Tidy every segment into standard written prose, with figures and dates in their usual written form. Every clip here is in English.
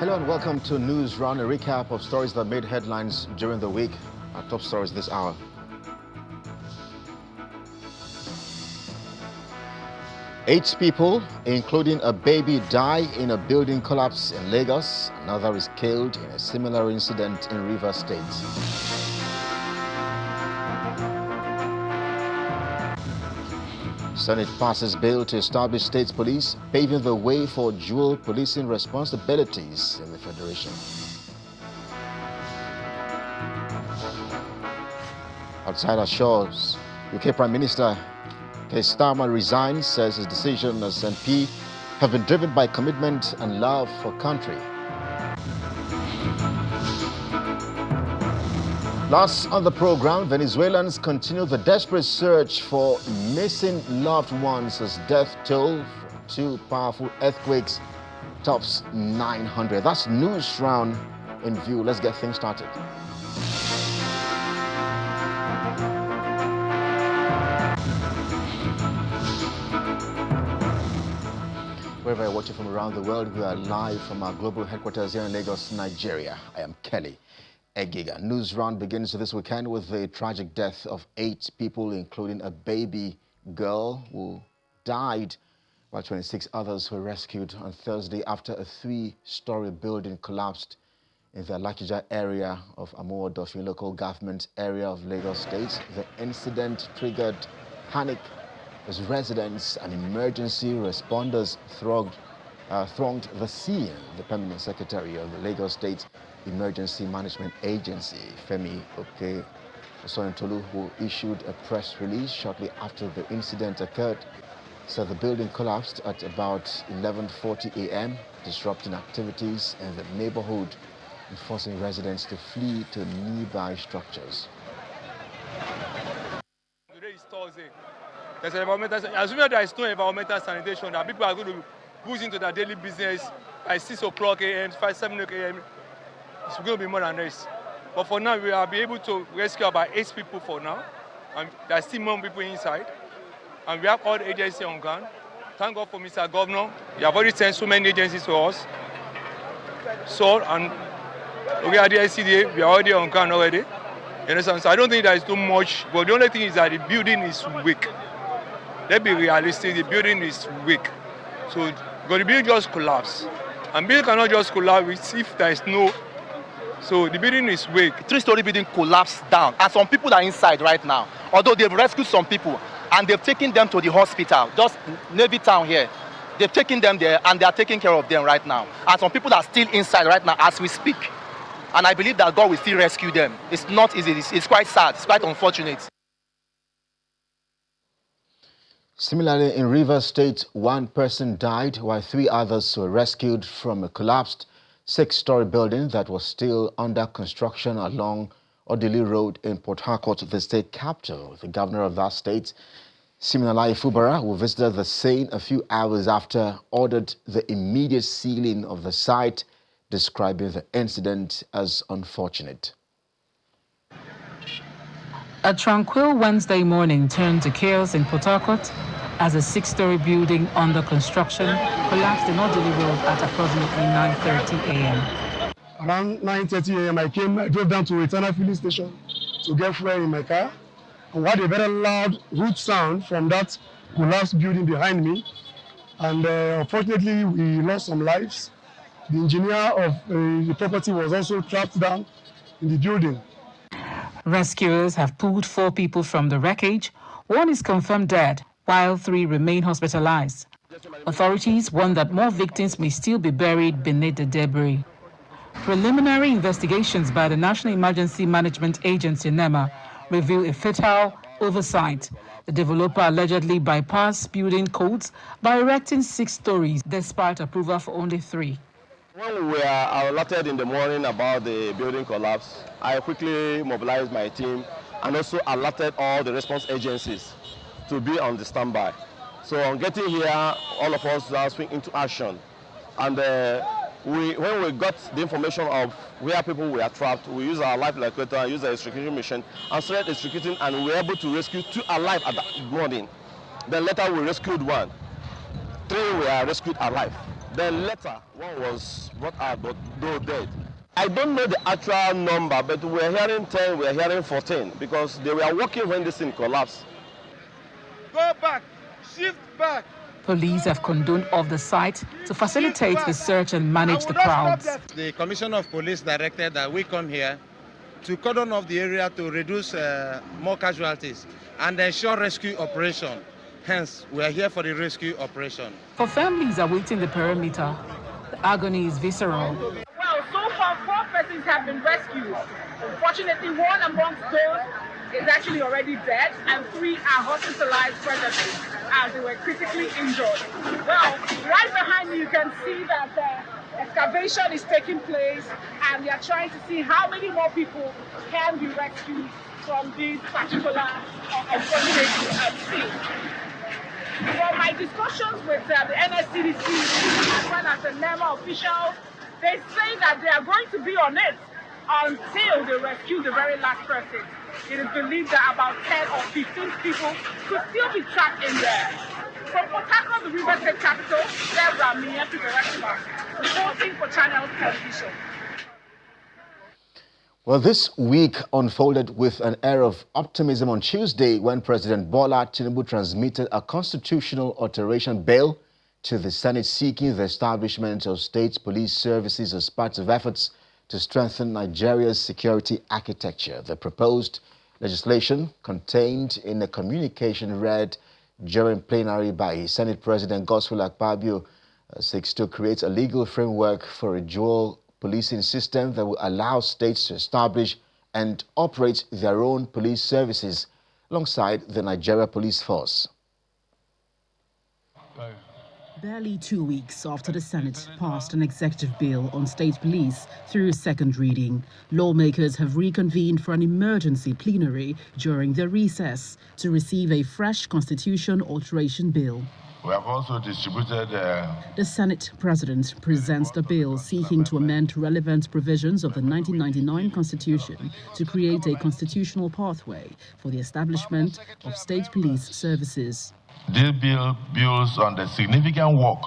Hello and welcome to NewsRound, a recap of stories that made headlines during the week. Our top stories this hour. Eight people, including a baby, die in a building collapse in Lagos. Another is killed in a similar incident in Rivers State. Senate passes bill to establish state police, paving the way for dual policing responsibilities in the federation. Outside our shores, UK Prime Minister Keir Starmer resigns, says his decision as MP have been driven by commitment and love for country. Last on the program, Venezuelans continue the desperate search for missing loved ones as death toll from two powerful earthquakes tops 900. That's NewsRound in view. Let's get things started. Wherever you're watching from around the world, we are live from our global headquarters here in Lagos, Nigeria. I am Kelly Egiga. NewsRound begins this weekend with the tragic death of 8 people, including a baby girl who died, while 26 others were rescued on Thursday after a 3-story building collapsed in the Lakija area of Amuwo-Odofin local government area of Lagos State. The incident triggered panic as residents and emergency responders thronged the scene. The Permanent Secretary of the Lagos State Emergency Management Agency, Femi Oke-Osoyintolu, who issued a press release shortly after the incident occurred, said the building collapsed at about 11:40 a.m., disrupting activities in the neighborhood and forcing residents to flee to nearby structures. Today is Thursday. There's assuming there is no environmental sanitation, that people are going to push into their daily business by 6 o'clock a.m., 7 a.m. It's going to be more than this. But for now, we will be able to rescue about 8 people for now. And there are still more people inside. And we have all the agencies on ground. Thank God for Mr. Governor. He have already sent so many agencies to us. So, and we are the SCDA, we are already on ground already. You understand? So I don't think there is too much. But the only thing is that the building is weak. Let's be realistic, the building is weak. So the building just collapsed. And building cannot just collapse if there is no. So the building is weak. 3-story building collapsed down. And some people are inside right now. Although they've rescued some people and they've taken them to the hospital, just Navy Town here. They've taken them there and they are taking care of them right now. And some people are still inside right now as we speak. And I believe that God will still rescue them. It's not easy. It's quite sad. It's quite unfortunate. Similarly, in Rivers State, 1 person died while 3 others were rescued from a collapsed 6-story building that was still under construction along Odili Road in Port Harcourt, the state capital. The governor of that state, Siminalayi Fubara, who visited the scene a few hours after, ordered the immediate sealing of the site, describing the incident as unfortunate. A tranquil Wednesday morning turned to chaos in Port Harcourt as a 6-story building under construction collapsed in Odili Road at approximately 9:30 a.m. Around 9:30 a.m. I drove down to Eternal Filling Station to get fuel in my car. And we had a very loud root sound from that collapsed building behind me. And unfortunately, we lost some lives. The engineer of the property was also trapped down in the building. Rescuers have pulled 4 people from the wreckage. 1 is confirmed dead, while 3 remain hospitalized. Authorities warn that more victims may still be buried beneath the debris. Preliminary investigations by the National Emergency Management Agency, NEMA, reveal a fatal oversight. The developer allegedly bypassed building codes by erecting 6 stories, despite approval for only 3. When we were alerted in the morning about the building collapse, I quickly mobilized my team and also alerted all the response agencies to be on the standby. So on getting here, all of us are swinging into action. And when we got the information of where people were trapped, we used our life evacuator and used the extrication machine and started extricating, and we were able to rescue 2 alive at that morning. Then later we rescued 1. 3 were rescued alive. Then later, one was brought out, but though dead. I don't know the actual number, but we're hearing 10, we're hearing 14, because they were walking when this thing collapsed. Go back, shift back. Police have condoned off the site to facilitate the search and manage the crowds. The Commissioner of Police directed that we come here to cordon off the area to reduce more casualties and ensure rescue operation. Hence, we are here for the rescue operation. For families awaiting the perimeter, the agony is visceral. Well, so far 4 persons have been rescued. Unfortunately, one amongst those is actually already dead, and 3 are hospitalized presently as they were critically injured. Well, right behind me you can see that excavation is taking place, and they are trying to see how many more people can be rescued from this particular unfortunate scene. From my discussions with the NSCDC as well as the NEMA officials, they say that they are going to be on it until they rescue the very last person. It is believed that about 10 or 15 people could still be trapped in there. From Port Harcourt, the River State capital, Deborah Miyepi, reporting for Channels Television. Well, this week unfolded with an air of optimism on Tuesday when President Bola Tinubu transmitted a constitutional alteration bill to the Senate seeking the establishment of state police services as part of efforts to strengthen Nigeria's security architecture. The proposed legislation, contained in a communication read during plenary by Senate President Godswill Akpabio, seeks to create a legal framework for a dual policing system that will allow states to establish and operate their own police services alongside the Nigeria Police Force. Barely 2 weeks after the Senate passed an executive bill on state police through second reading, lawmakers have reconvened for an emergency plenary during their recess to receive a fresh constitution alteration bill. We have also distributed... The Senate President presents the bill seeking to amend relevant provisions of the 1999 Constitution to create a constitutional pathway for the establishment of state police services. This bill builds on the significant work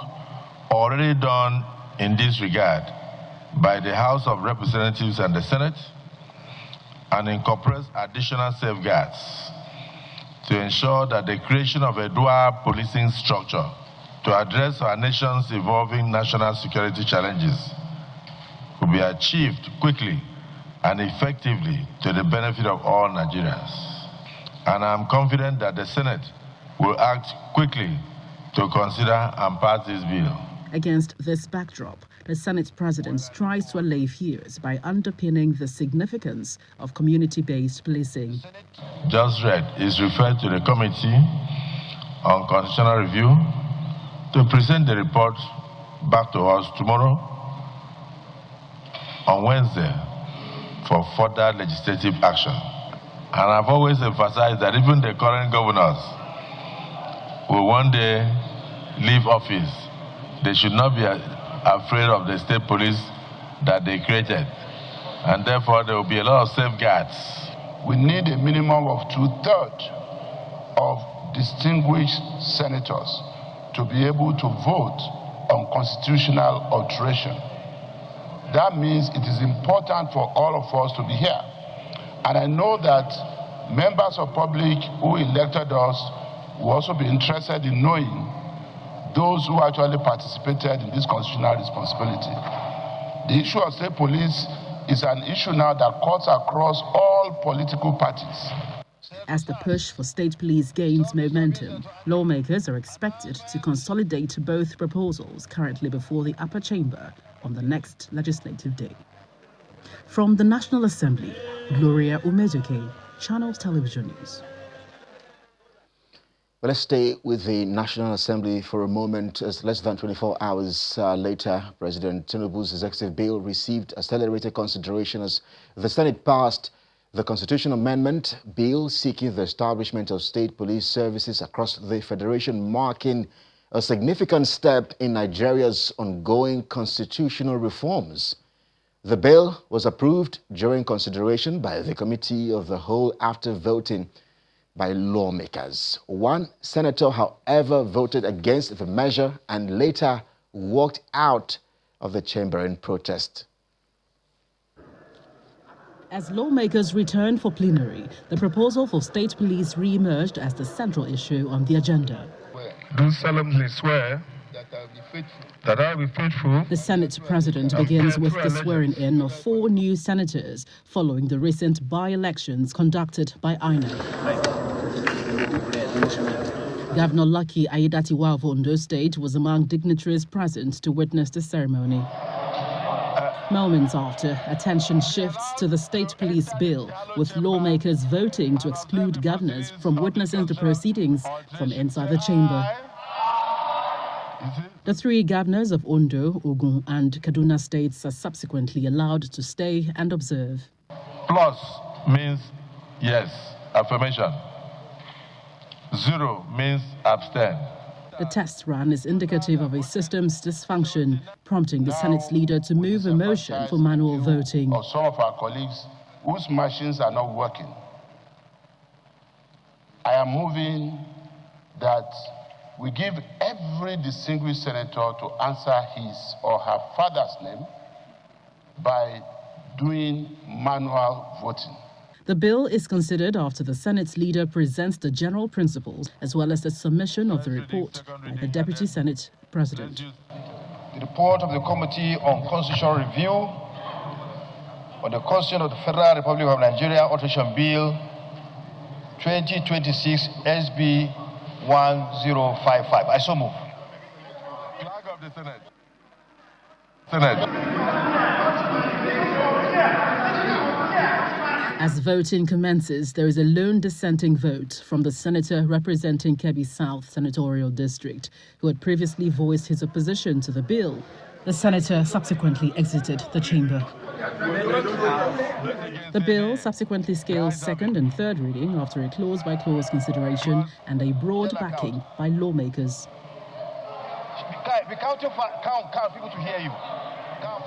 already done in this regard by the House of Representatives and the Senate, and incorporates additional safeguards to ensure that the creation of a dual policing structure to address our nation's evolving national security challenges will be achieved quickly and effectively to the benefit of all Nigerians. And I'm confident that the Senate will act quickly to consider and pass this bill. Against this backdrop, the Senate President tries to allay fears by underpinning the significance of community-based policing. Just read is referred to the Committee on Constitutional Review to present the report back to us tomorrow on Wednesday for further legislative action. And I've always emphasized that even the current governors will one day leave office. They should not be afraid of the state police that they created. And therefore, there will be a lot of safeguards. We need a minimum of 2/3 of distinguished senators to be able to vote on constitutional alteration. That means it is important for all of us to be here. And I know that members of public who elected us will also be interested in knowing those who actually participated in this constitutional responsibility. The issue of state police is an issue now that cuts across all political parties. As the push for state police gains momentum, lawmakers are expected to consolidate both proposals currently before the upper chamber on the next legislative day. From the National Assembly, Gloria Umezuke, Channels Television News. Well, let's stay with the National Assembly for a moment. As less than 24 hours later, President Tinubu's executive bill received accelerated consideration as the Senate passed the constitutional amendment bill seeking the establishment of state police services across the federation, marking a significant step in Nigeria's ongoing constitutional reforms. The bill was approved during consideration by the Committee of the Whole after voting by lawmakers. One senator, however, voted against the measure and later walked out of the chamber in protest. As lawmakers returned for plenary, the proposal for state police re-emerged as the central issue on the agenda. Do solemnly swear that I will be faithful. The Senate President begins with the swearing-in of 4 new senators following the recent by-elections conducted by INEC. Governor Lucky Aiyedatiwa of Ondo State was among dignitaries present to witness the ceremony. Moments after, attention shifts to the state police bill, with lawmakers voting to exclude governors from witnessing the proceedings from inside the chamber. The 3 governors of Ondo, Ogun, and Kaduna states are subsequently allowed to stay and observe. Plus means yes, affirmation. 0 means abstain. The test run is indicative of a system's dysfunction, prompting the Senate's leader to move a motion for manual voting. Or some of our colleagues whose machines are not working. I am moving that we give every distinguished senator to answer his or her father's name by doing manual voting. The bill is considered after the Senate's leader presents the general principles as well as the submission of the report by the Deputy Senate President. The report of the Committee on Constitutional Review on the Constitution of the Federal Republic of Nigeria Alteration Bill 2026 SB 1055. I so move. Flag of the Senate. Senate. As voting commences, there is a lone dissenting vote from the senator representing Kebbi South Senatorial District, who had previously voiced his opposition to the bill. The senator subsequently exited the chamber. The bill subsequently scales second and third reading after a clause-by-clause consideration and a broad backing by lawmakers. Be counting, count people to hear you. Count.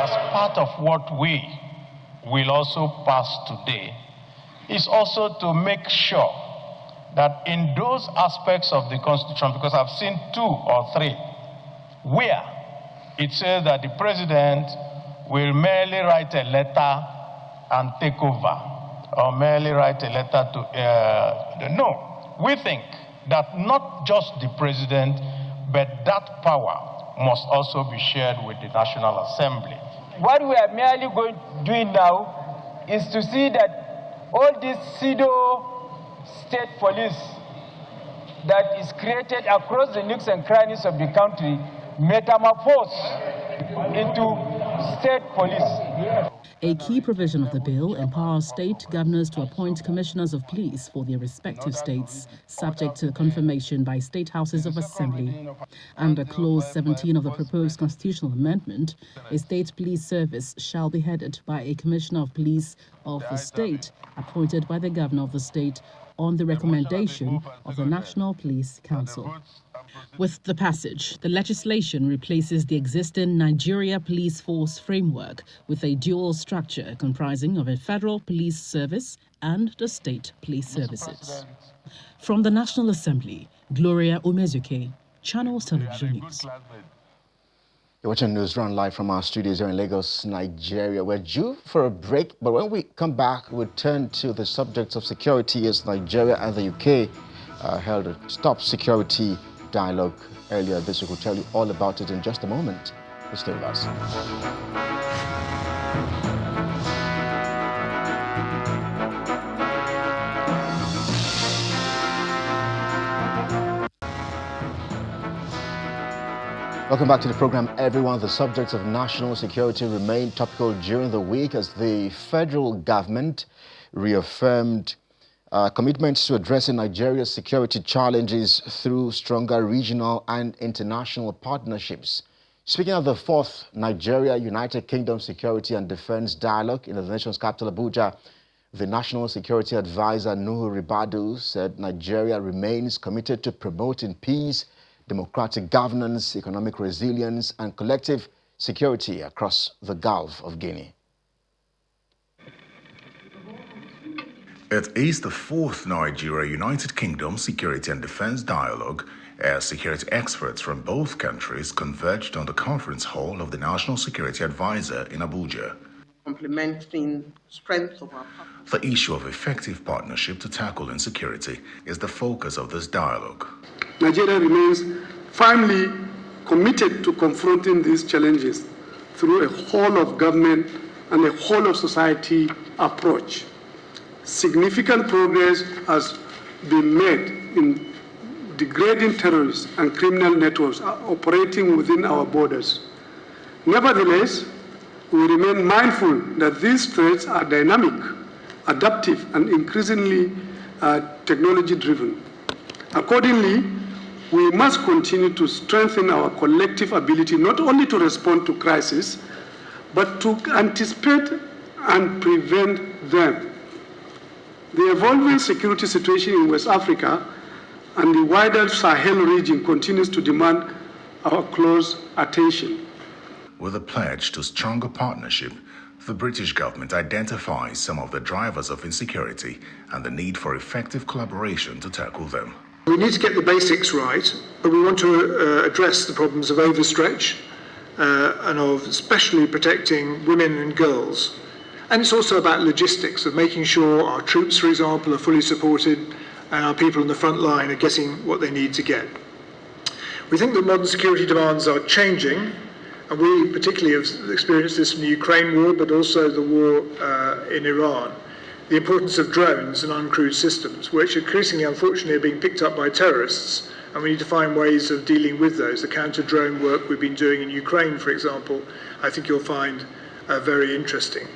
As part of what we will also pass today is also to make sure that in those aspects of the Constitution, because I've seen 2 or 3, where it says that the president will merely write a letter and take over, or merely write a letter to... No, we think that not just the president, but that power must also be shared with the National Assembly. What we are merely doing now is to see that all this pseudo-state police that is created across the nooks and crannies of the country metamorphose into state police. A key provision of the bill empowers state governors to appoint commissioners of police for their respective states, subject to confirmation by state houses of assembly. Under Clause 17 of the proposed constitutional amendment, a state police service shall be headed by a commissioner of police of the state appointed by the governor of the state on the recommendation of the National Police Council. With the passage, the legislation replaces the existing Nigeria Police Force framework with a dual structure comprising of a federal police service and the state police services. From the National Assembly, Gloria Umezuke, Channels Television News. You're watching NewsRound live from our studios here in Lagos, Nigeria. We're due for a break, but when we come back, we'll turn to the subjects of security as Nigeria and the UK held a stop security dialogue earlier this week. We'll tell you all about it in just a moment. Please stay with us. Welcome back to the program, everyone. The subjects of national security remained topical during the week as the federal government reaffirmed commitments to addressing Nigeria's security challenges through stronger regional and international partnerships. Speaking of the 4th Nigeria United Kingdom Security and Defense Dialogue in the nation's capital, Abuja, The National Security Advisor Nuhu Ribadu said Nigeria remains committed to promoting peace, democratic governance, economic resilience, and collective security across the Gulf of Guinea. It is the fourth Nigeria-United Kingdom Security and Defense Dialogue as security experts from both countries converged on the conference hall of the National Security Advisor in Abuja. Complementing strength of our partnership. The issue of effective partnership to tackle insecurity is the focus of this dialogue. Nigeria remains firmly committed to confronting these challenges through a whole of government and a whole of society approach. Significant progress has been made in degrading terrorists and criminal networks operating within our borders. Nevertheless, we remain mindful that these threats are dynamic, adaptive, and increasingly technology-driven. Accordingly, we must continue to strengthen our collective ability not only to respond to crises, but to anticipate and prevent them. The evolving security situation in West Africa and the wider Sahel region continues to demand our close attention. With a pledge to stronger partnership, the British government identifies some of the drivers of insecurity and the need for effective collaboration to tackle them. We need to get the basics right, but we want to address the problems of overstretch and of especially protecting women and girls. And it's also about logistics, of making sure our troops, for example, are fully supported and our people on the front line are getting what they need to get. We think that modern security demands are changing, and we particularly have experienced this in the Ukraine war, but also the war in Iran. The importance of drones and uncrewed systems, which increasingly, unfortunately, are being picked up by terrorists, and we need to find ways of dealing with those. The counter-drone work we've been doing in Ukraine, for example, I think you'll find very interesting.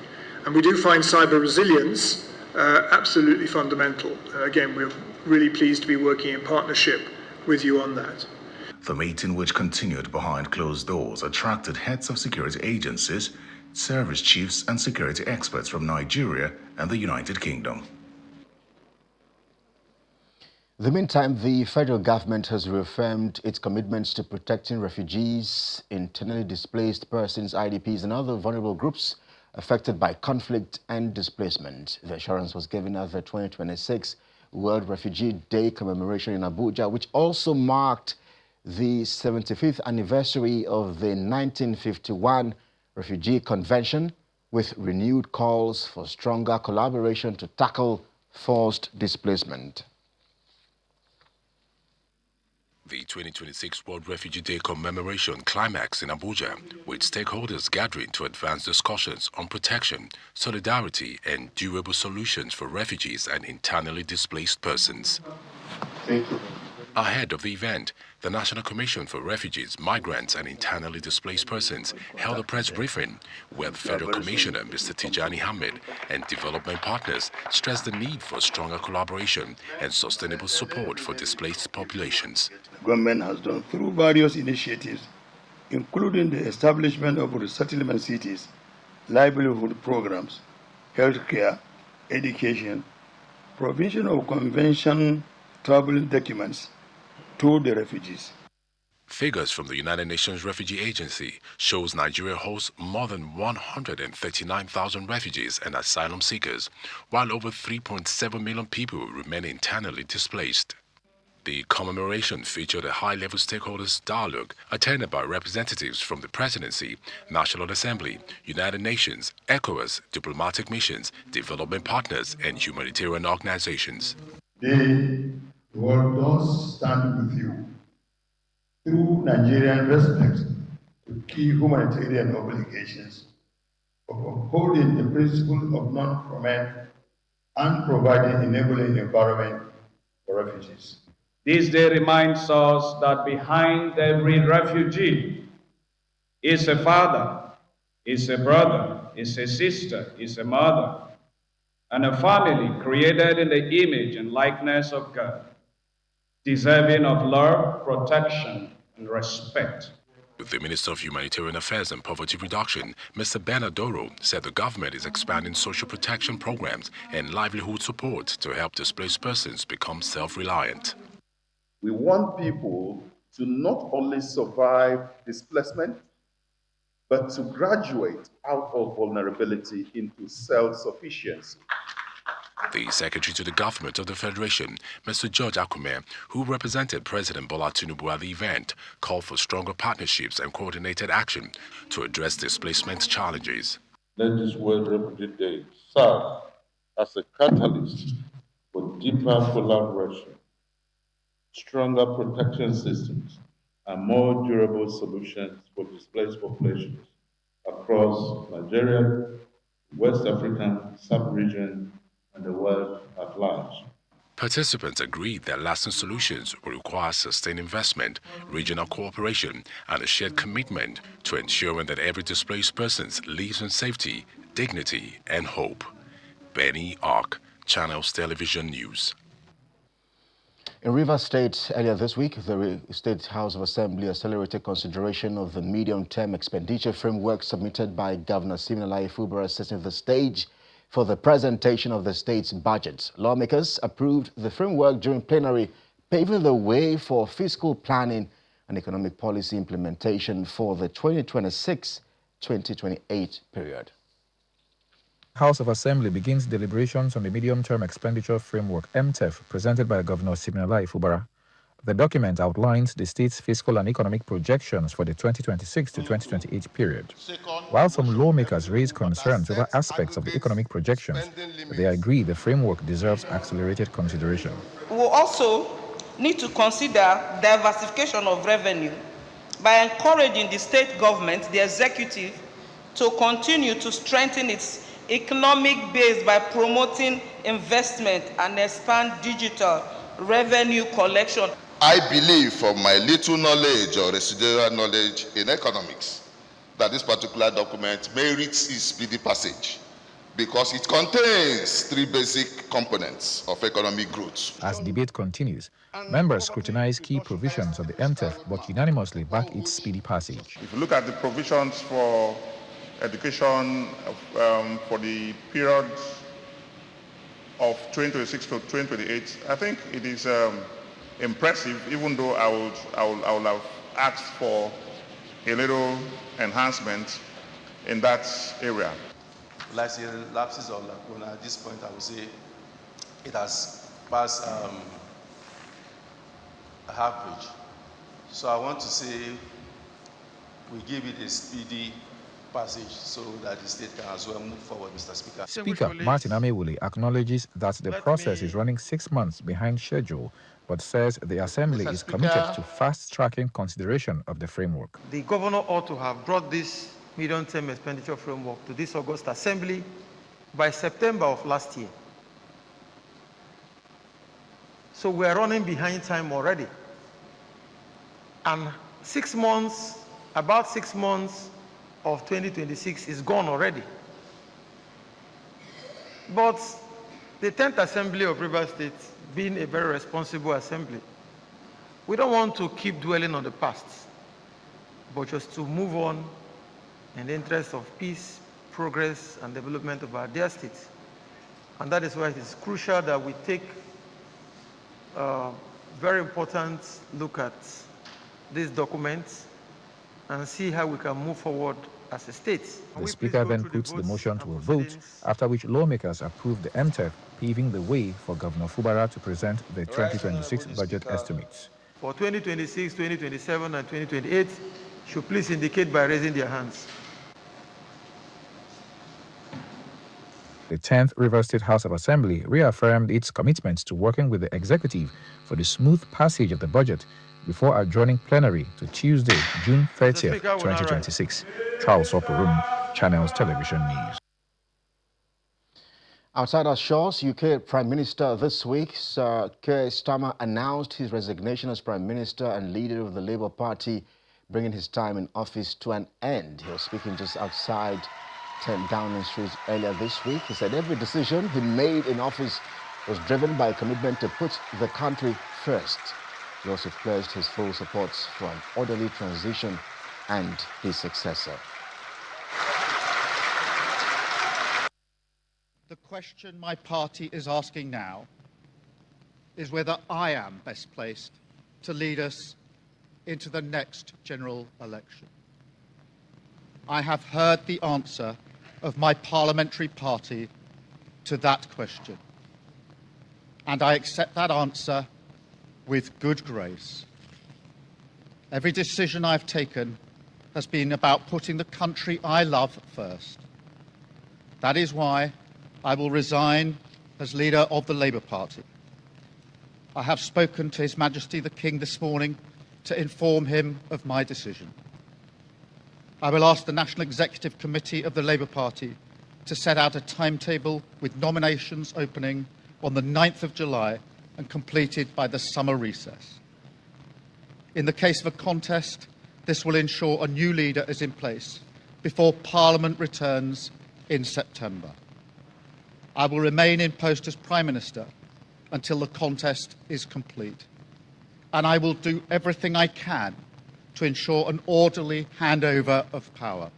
And we do find cyber resilience absolutely fundamental. Again, we're really pleased to be working in partnership with you on that. The meeting, which continued behind closed doors, attracted heads of security agencies, service chiefs, and security experts from Nigeria and the United Kingdom. In the meantime, the federal government has reaffirmed its commitments to protecting refugees, internally displaced persons, IDPs, and other vulnerable groups affected by conflict and displacement. The assurance was given at the 2026 World Refugee Day commemoration in Abuja, which also marked the 75th anniversary of the 1951 Refugee Convention, with renewed calls for stronger collaboration to tackle forced displacement. The 2026 World Refugee Day commemoration climaxed in Abuja, with stakeholders gathering to advance discussions on protection, solidarity, and durable solutions for refugees and internally displaced persons. Thank you. Ahead of the event, the National Commission for Refugees, Migrants and Internally Displaced Persons held a press briefing where the Federal Commissioner, Mr. Tijani Hamid, and development partners stressed the need for stronger collaboration and sustainable support for displaced populations. The government has done through various initiatives, including the establishment of resettlement cities, livelihood programs, healthcare, education, provision of convention travel documents to the refugees. Figures from the United Nations Refugee Agency shows Nigeria hosts more than 139,000 refugees and asylum seekers, while over 3.7 million people remain internally displaced. The commemoration featured a high-level stakeholders dialogue attended by representatives from the Presidency, National Assembly, United Nations, ECOWAS, diplomatic missions, development partners, and humanitarian organizations. The world does stand with you through Nigerian respect to key humanitarian obligations of upholding the principle of non-comment and providing enabling environment for refugees. This day reminds us that behind every refugee is a father, is a brother, is a sister, is a mother, and a family created in the image and likeness of God, deserving of love, protection, and respect. The Minister of Humanitarian Affairs and Poverty Reduction, Mr. Benadoro, said the government is expanding social protection programs and livelihood support to help displaced persons become self-reliant. We want people to not only survive displacement, but to graduate out of vulnerability into self-sufficiency. The Secretary to the Government of the Federation, Mr. George Akume, who represented President Bola Tinubu at the event, called for stronger partnerships and coordinated action to address displacement challenges. Let this World Refugee Day serve as a catalyst for deeper collaboration, stronger protection systems, and more durable solutions for displaced populations across Nigeria, West African sub-region, and the world at large. Participants agreed that lasting solutions will require sustained investment, regional cooperation, and a shared commitment to ensuring that every displaced person lives in safety, dignity, and hope. Benny Ark, Channels Television News. In Rivers State, earlier this week, the State House of Assembly accelerated consideration of the medium-term expenditure framework submitted by Governor Siminalayi Fubara, setting the stage for the presentation of the state's budget. Lawmakers approved the framework during plenary, paving the way for fiscal planning and economic policy implementation for the 2026-2028 period. House of Assembly begins deliberations on the medium-term expenditure framework (MTEF) presented by Governor Siminalayi Fubara. The document outlines the state's fiscal and economic projections for the 2026 to 2028 period. While some lawmakers raise concerns over aspects of the economic projections, they agree the framework deserves accelerated consideration. We will also need to consider diversification of revenue by encouraging the state government, the executive, to continue to strengthen its economic base by promoting investment and expand digital revenue collection. I believe, from my little knowledge or residual knowledge in economics, that this particular document merits its speedy passage because it contains three basic components of economic growth. As debate continues, members scrutinize key provisions of the MTEF but unanimously back its speedy passage. If you look at the provisions for education for the period of 2026 to 2028, I think it is impressive, even though I would have asked for a little enhancement in that area. Like I say, lapses or lacuna, at this point I would say it has passed average. So I want to say we give it a speedy passage so that the state can as well move forward, Mr. Speaker. Speaker Martin Amewule acknowledges that the process is running 6 months behind schedule, but says the Assembly is committed to fast-tracking consideration of the framework. The governor ought to have brought this medium-term expenditure framework to this August Assembly by September of last year. So we're running behind time already. And 6 months, about 6 months of 2026 is gone already. But the 10th Assembly of Rivers State, being a very responsible assembly, we don't want to keep dwelling on the past, but just to move on in the interest of peace, progress, and development of our dear state. And that is why it is crucial that we take a very important look at these documents and see how we can move forward as a state. The Speaker then puts the motion to a vote, after which lawmakers approve the MTEF, paving the way for Governor Fubara to present the 2026 budget estimates. For 2026, 2027, and 2028, should please indicate by raising their hands. The 10th Rivers State House of Assembly reaffirmed its commitment to working with the executive for the smooth passage of the budget before adjourning plenary to Tuesday, June 30th, 2026. Charles Oporum, Channels Television News. Outside our shores, UK Prime Minister this week, Sir Keir Starmer, announced his resignation as Prime Minister and leader of the Labour Party, bringing his time in office to an end. He was speaking just outside 10 Downing Street earlier this week. He said every decision he made in office was driven by a commitment to put the country first. He also pledged his full support for an orderly transition and his successor. The question my party is asking now is whether I am best placed to lead us into the next general election. I have heard the answer of my parliamentary party to that question, and I accept that answer with good grace. Every decision I've taken has been about putting the country I love first. That is why I will resign as leader of the Labour Party. I have spoken to His Majesty the King this morning to inform him of my decision. I will ask the National Executive Committee of the Labour Party to set out a timetable with nominations opening on the 9th of July and completed by the summer recess. In the case of a contest, this will ensure a new leader is in place before Parliament returns in September. I will remain in post as Prime Minister until the contest is complete, and I will do everything I can to ensure an orderly handover of power.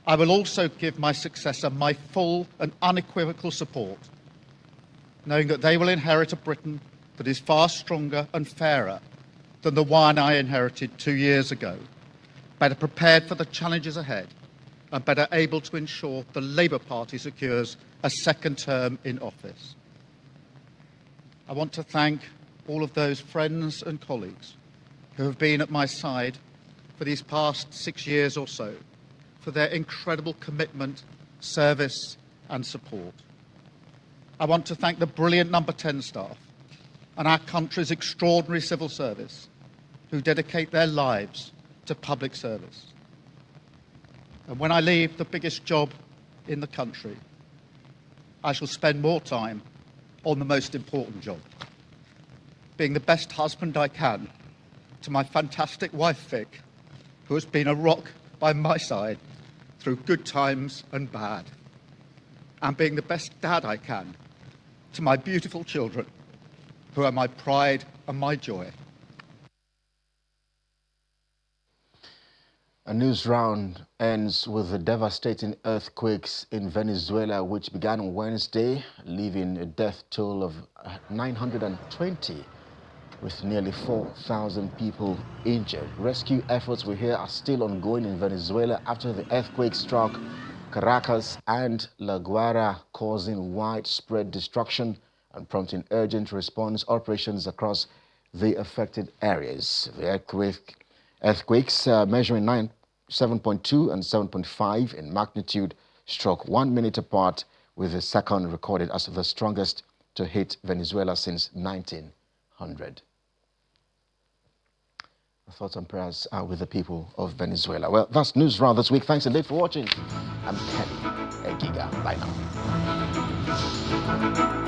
I will also give my successor my full and unequivocal support, knowing that they will inherit a Britain that is far stronger and fairer than the one I inherited 2 years ago, better prepared for the challenges ahead, and better able to ensure the Labour Party secures a second term in office. I want to thank all of those friends and colleagues who have been at my side for these past 6 years or so, for their incredible commitment, service and support. I want to thank the brilliant Number 10 staff and our country's extraordinary civil service who dedicate their lives to public service. And when I leave the biggest job in the country, I shall spend more time on the most important job, being the best husband I can to my fantastic wife, Vic, who has been a rock by my side through good times and bad, and being the best dad I can to my beautiful children, who are my pride and my joy. A news round ends with the devastating earthquakes in Venezuela, which began on Wednesday, leaving a death toll of 920, with nearly 4,000 people injured. Rescue efforts, we hear, are still ongoing in Venezuela after the earthquake struck Caracas and La Guaira, causing widespread destruction and prompting urgent response operations across the affected areas. The earthquakes measuring 7.2 and 7.5 in magnitude struck 1 minute apart, with the second recorded as the strongest to hit Venezuela since 1900. Our thoughts and prayers are with the people of Venezuela. Well, that's News Round this week. Thanks indeed for watching. I'm Kenny Egiga. Bye now.